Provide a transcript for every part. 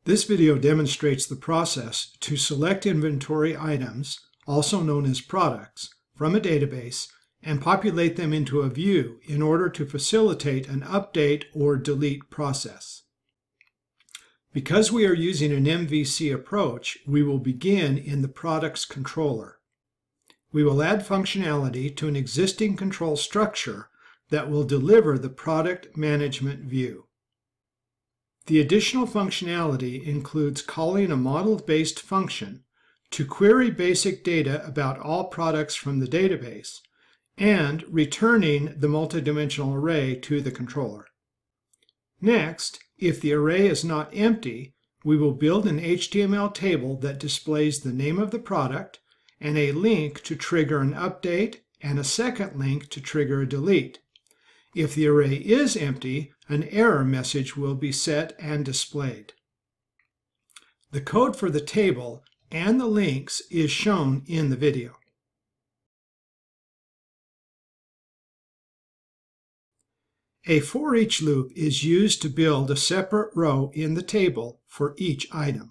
This video demonstrates the process to select inventory items, also known as products, from a database and populate them into a view in order to facilitate an update or delete process. Because we are using an MVC approach, we will begin in the Products controller. We will add functionality to an existing control structure that will deliver the Product Management view. The additional functionality includes calling a model-based function to query basic data about all products from the database and returning the multidimensional array to the controller. Next, if the array is not empty, we will build an HTML table that displays the name of the product and a link to trigger an update and a second link to trigger a delete. If the array is empty, an error message will be set and displayed. The code for the table and the links is shown in the video. A for each loop is used to build a separate row in the table for each item.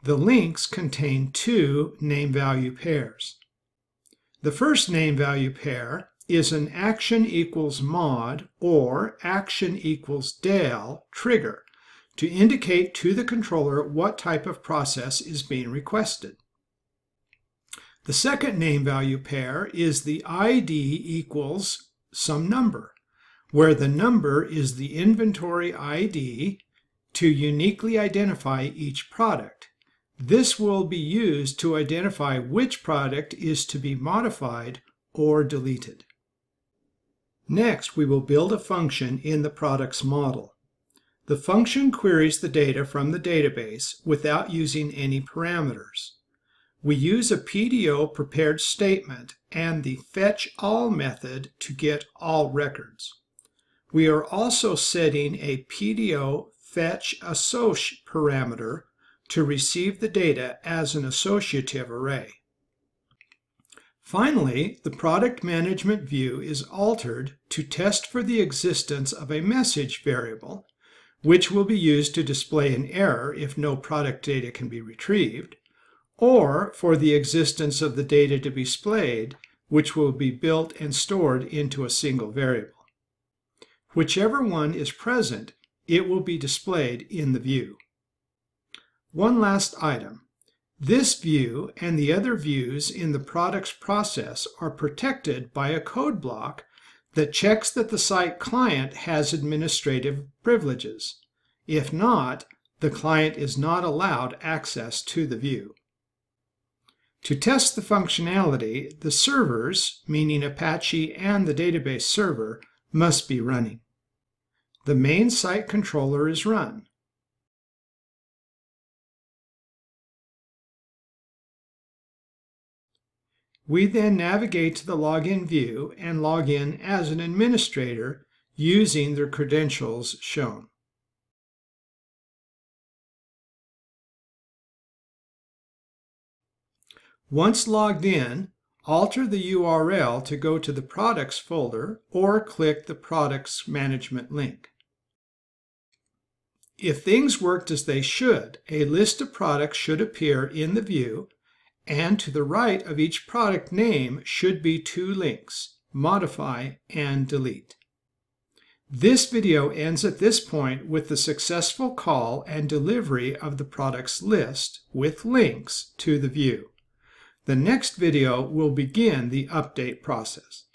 The links contain two name-value pairs. The first name-value pair is an action equals mod or action equals del trigger to indicate to the controller what type of process is being requested. The second name-value pair is the ID equals some number, where the number is the inventory ID to uniquely identify each product. This will be used to identify which product is to be modified or deleted. Next, we will build a function in the products model. The function queries the data from the database without using any parameters. We use a PDO prepared statement and the fetch all method to get all records. We are also setting a PDO fetch assoc parameter to receive the data as an associative array. Finally, the Product Management view is altered to test for the existence of a message variable, which will be used to display an error if no product data can be retrieved, or for the existence of the data to be displayed, which will be built and stored into a single variable. Whichever one is present, it will be displayed in the view. One last item. This view and the other views in the products process are protected by a code block that checks that the site client has administrative privileges. If not, the client is not allowed access to the view. To test the functionality, the servers, meaning Apache and the database server, must be running. The main site controller is run. We then navigate to the login view and log in as an administrator using the credentials shown. Once logged in, alter the URL to go to the Products folder or click the Products Management link. If things worked as they should, a list of products should appear in the view, and to the right of each product name should be two links, modify and delete. This video ends at this point with the successful call and delivery of the products list with links to the view. The next video will begin the update process.